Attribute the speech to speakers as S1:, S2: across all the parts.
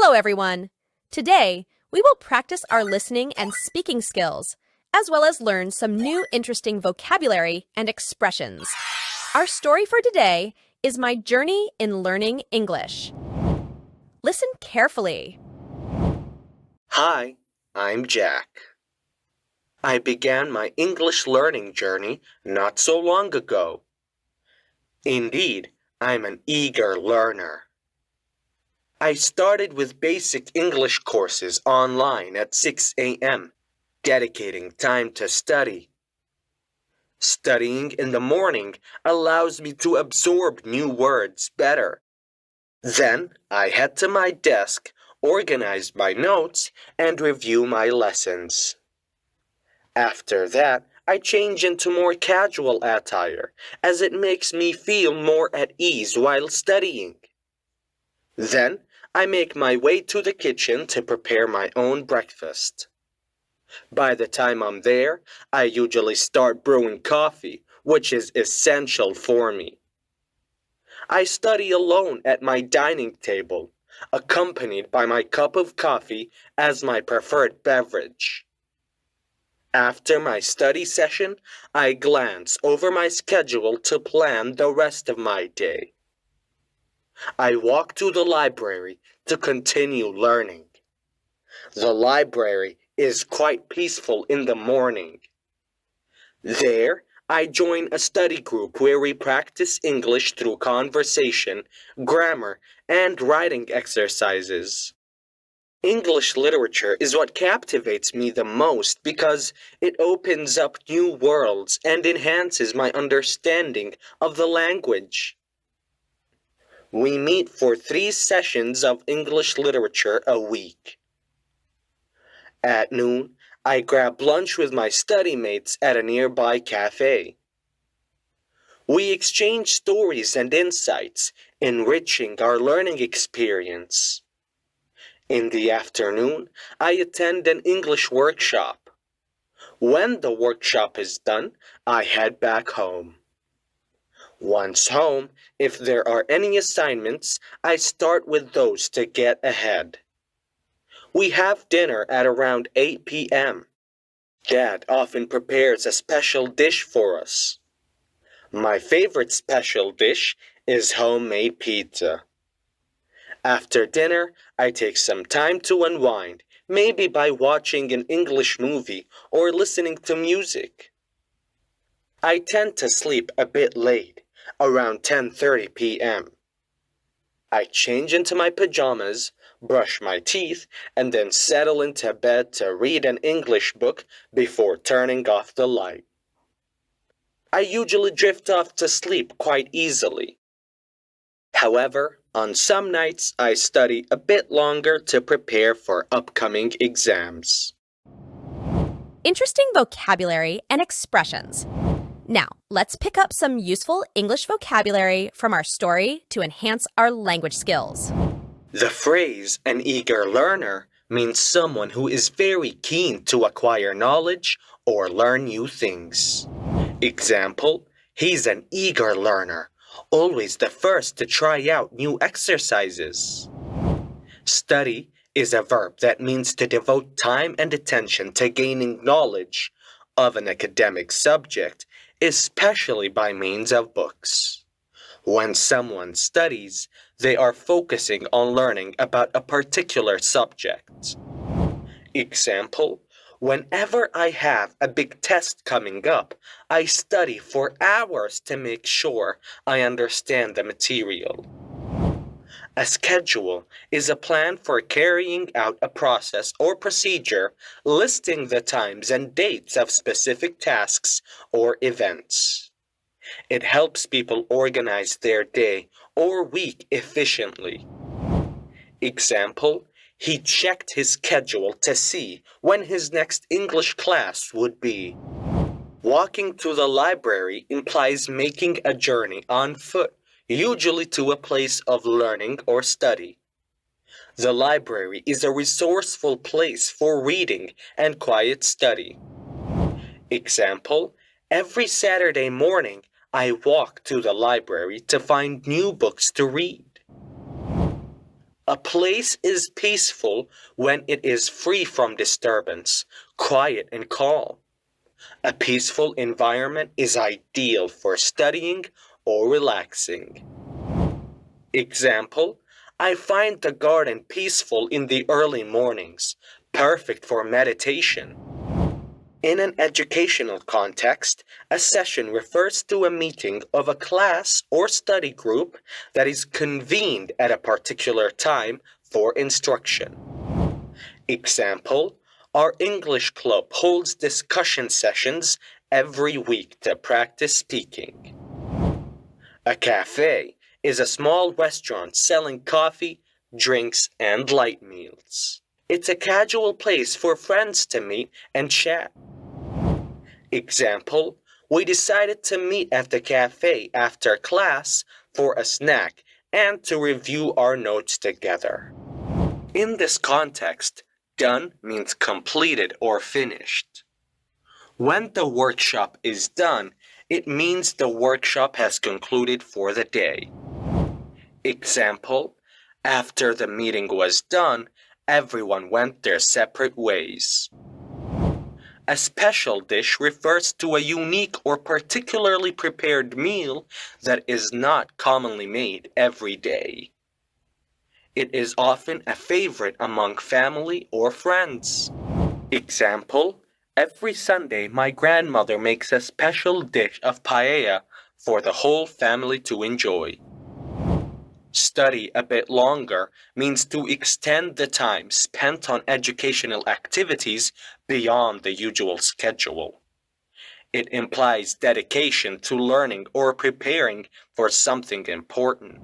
S1: Hello, everyone! Today, we will practice our listening and speaking skills, as well as learn some new interesting vocabulary and expressions. Our story for today is my journey in learning English. Listen carefully.
S2: Hi, I'm Jack. I began my English learning journey not so long ago. Indeed, I'm an eager learner. I started with basic English courses online at 6 a.m., dedicating time to study. Studying in the morning allows me to absorb new words better. Then I head to my desk, organize my notes, and review my lessons. After that, I change into more casual attire, as it makes me feel more at ease while studying. Then, I make my way to the kitchen to prepare my own breakfast. By the time I'm there, I usually start brewing coffee, which is essential for me. I study alone at my dining table, accompanied by my cup of coffee as my preferred beverage. After my study session, I glance over my schedule to plan the rest of my day. I walk to the library to continue learning. The library is quite peaceful in the morning. There, I join a study group where we practice English through conversation, grammar, and writing exercises. English literature is what captivates me the most because it opens up new worlds and enhances my understanding of the language. We meet for 3 sessions of English literature a week. At noon, I grab lunch with my study mates at a nearby cafe. We exchange stories and insights, enriching our learning experience. In the afternoon, I attend an English workshop. When the workshop is done, I head back home. Once home, if there are any assignments, I start with those to get ahead. We have dinner at around 8 p.m. Dad often prepares a special dish for us. My favorite special dish is homemade pizza. After dinner, I take some time to unwind, maybe by watching an English movie or listening to music. I tend to sleep a bit late, around 10:30 p.m. I change into my pajamas, brush my teeth, and then settle into bed to read an English book before turning off the light. I usually drift off to sleep quite easily. However, on some nights I study a bit longer to prepare for upcoming exams.
S1: Interesting vocabulary and expressions. Now, let's pick up some useful English vocabulary from our story to enhance our language skills.
S2: The phrase "an eager learner" means someone who is very keen to acquire knowledge or learn new things. Example, he's an eager learner, always the first to try out new exercises. Study is a verb that means to devote time and attention to gaining knowledge of an academic subject, especially by means of books. When someone studies, they are focusing on learning about a particular subject. Example, whenever I have a big test coming up, I study for hours to make sure I understand the material. A schedule is a plan for carrying out a process or procedure listing the times and dates of specific tasks or events. It helps people organize their day or week efficiently. Example, he checked his schedule to see when his next English class would be. Walking to the library implies making a journey on foot, usually to a place of learning or study. The library is a resourceful place for reading and quiet study. Example, every Saturday morning, I walk to the library to find new books to read. A place is peaceful when it is free from disturbance, quiet and calm. A peaceful environment is ideal for studying or relaxing. Example, I find the garden peaceful in the early mornings, perfect for meditation. In an educational context, a session refers to a meeting of a class or study group that is convened at a particular time for instruction. Example, our English club holds discussion sessions every week to practice speaking. A cafe is a small restaurant selling coffee, drinks, and light meals. It's a casual place for friends to meet and chat. Example, we decided to meet at the cafe after class for a snack and to review our notes together. In this context, done means completed or finished. When the workshop is done, it means the workshop has concluded for the day. Example, after the meeting was done, everyone went their separate ways. A special dish refers to a unique or particularly prepared meal that is not commonly made every day. It is often a favorite among family or friends. Example, every Sunday my grandmother makes a special dish of paella for the whole family to enjoy. Study a bit longer means to extend the time spent on educational activities beyond the usual schedule. It implies dedication to learning or preparing for something important.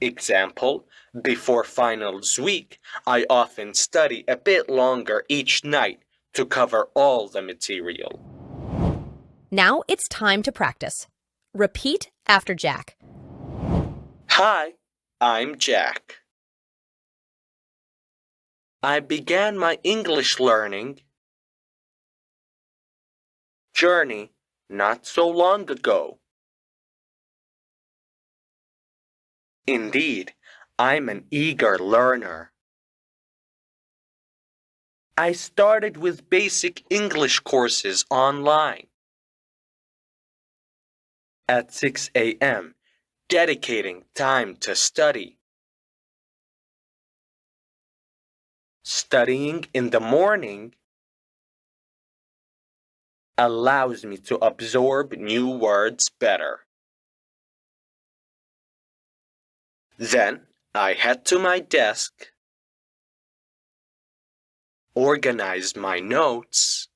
S2: Example, before finals week, I often study a bit longer each night to cover all the material.
S1: Now it's time to practice. Repeat after Jack.
S2: Hi, I'm Jack. I began my English learning journey not so long ago. Indeed, I'm an eager learner. I started with basic English courses online. At 6 a.m., dedicating time to study. Studying in the morning allows me to absorb new words better. Then I head to my desk, organize my notes,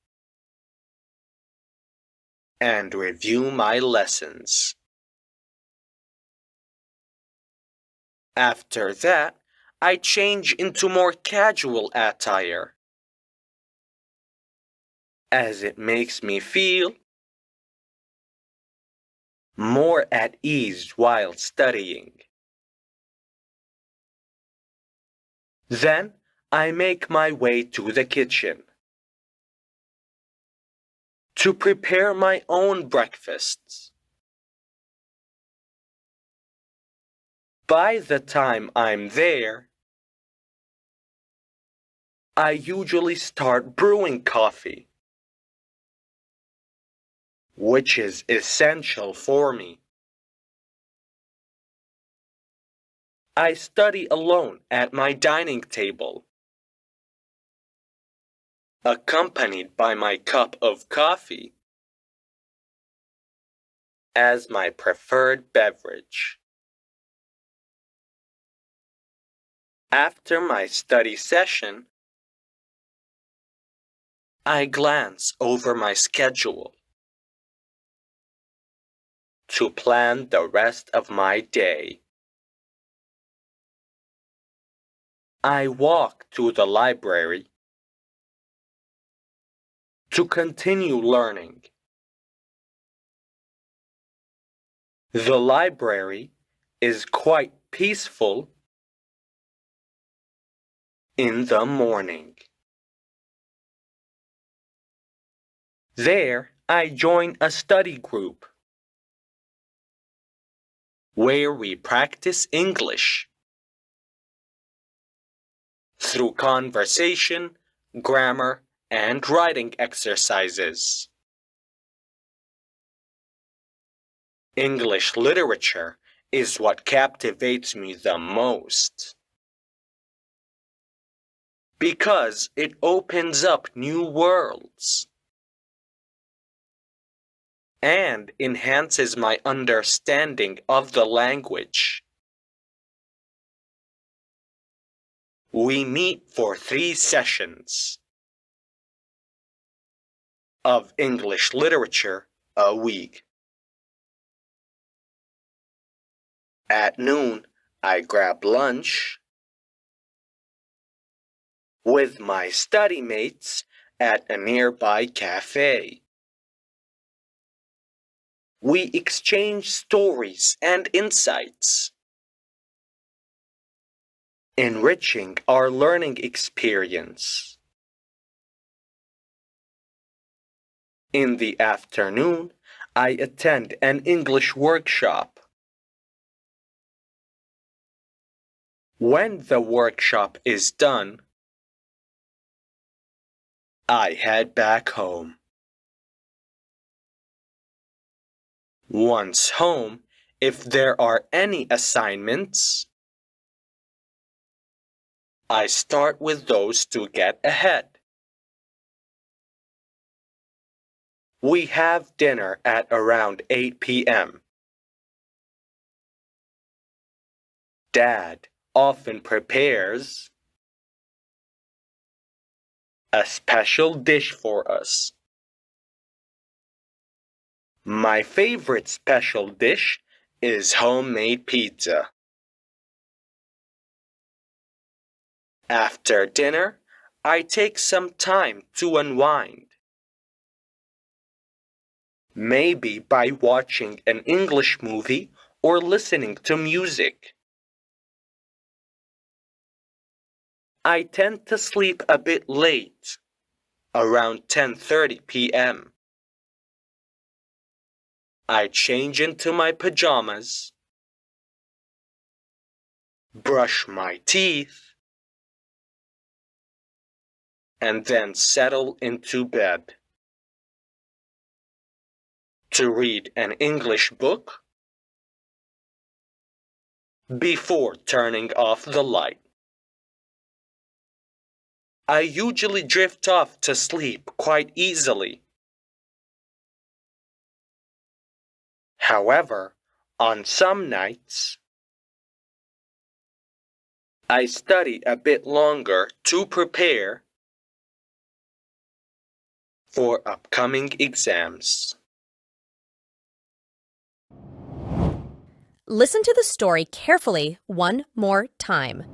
S2: and review my lessons. After that, I change into more casual attire, as it makes me feel more at ease while studying. Then I make my way to the kitchen to prepare my own breakfasts. By the time I'm there, I usually start brewing coffee, which is essential for me. I study alone at my dining table, accompanied by my cup of coffee as my preferred beverage. After my study session, I glance over my schedule to plan the rest of my day. I walk to the library to continue learning. The library is quite peaceful in the morning. There, I join a study group where we practice English. through conversation, grammar, and writing exercises. English literature is what captivates me the most because it opens up new worlds and enhances my understanding of the language. We meet for 3 sessions of English literature a week. At noon, I grab lunch with my study mates at a nearby cafe. We exchange stories and insights, enriching our learning experience. In the afternoon, I attend an English workshop. When the workshop is done, I head back home. Once home, if there are any assignments, I start with those to get ahead. We have dinner at around 8 p.m. Dad often prepares a special dish for us. My favorite special dish is homemade pizza. After dinner, I take some time to unwind. Maybe by watching an English movie or listening to music. I tend to sleep a bit late, around 10:30 p.m. I change into my pajamas, brush my teeth, and then settle into bed to read an English book before turning off the light. I usually drift off to sleep quite easily. However, on some nights, I study a bit longer to prepare for upcoming exams.
S1: Listen to the story carefully one more time.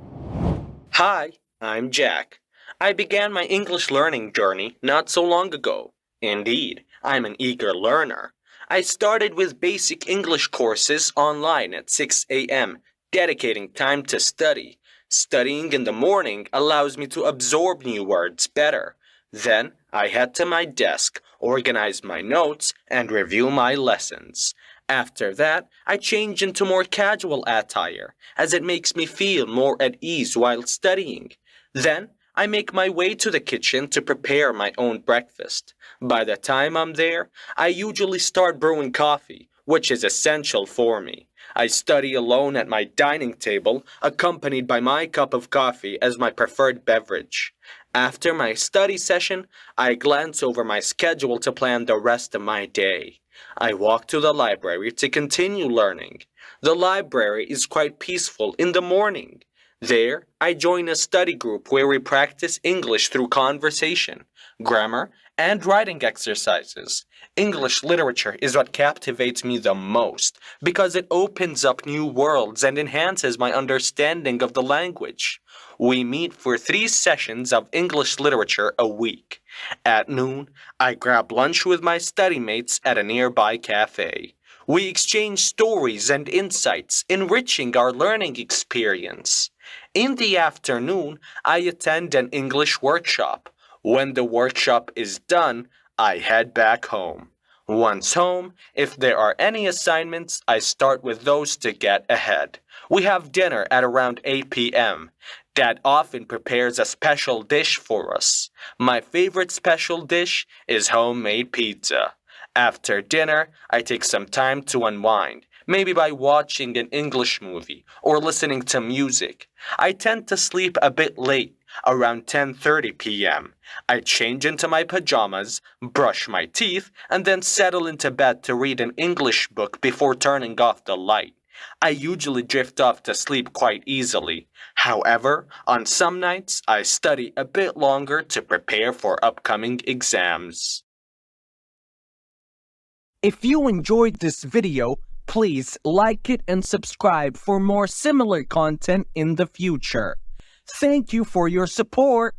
S2: Hi, I'm Jack. I began my English learning journey not so long ago. Indeed, I'm an eager learner. I started with basic English courses online at 6 a.m., dedicating time to study. Studying in the morning allows me to absorb new words better. Then I head to my desk, organize my notes, and review my lessons. After that, I change into more casual attire, as it makes me feel more at ease while studying. Then, I make my way to the kitchen to prepare my own breakfast. By the time I'm there, I usually start brewing coffee, which is essential for me. I study alone at my dining table, accompanied by my cup of coffee as my preferred beverage. After my study session, I glance over my schedule to plan the rest of my day. I walk to the library to continue learning. The library is quite peaceful in the morning. There, I join a study group where we practice English through conversation, grammar, and writing exercises. English literature is what captivates me the most because it opens up new worlds and enhances my understanding of the language. We meet for 3 sessions of English literature a week. At noon, I grab lunch with my study mates at a nearby cafe. We exchange stories and insights, enriching our learning experience. In the afternoon, I attend an English workshop. When the workshop is done, I head back home. Once home, if there are any assignments, I start with those to get ahead. We have dinner at around 8 p.m. Dad often prepares a special dish for us. My favorite special dish is homemade pizza. After dinner, I take some time to unwind, maybe by watching an English movie or listening to music. I tend to sleep a bit late, around 10:30 p.m. I change into my pajamas, brush my teeth, and then settle into bed to read an English book before turning off the light. I usually drift off to sleep quite easily. However, on some nights, I study a bit longer to prepare for upcoming exams.
S3: If you enjoyed this video, please like it and subscribe for more similar content in the future. Thank you for your support.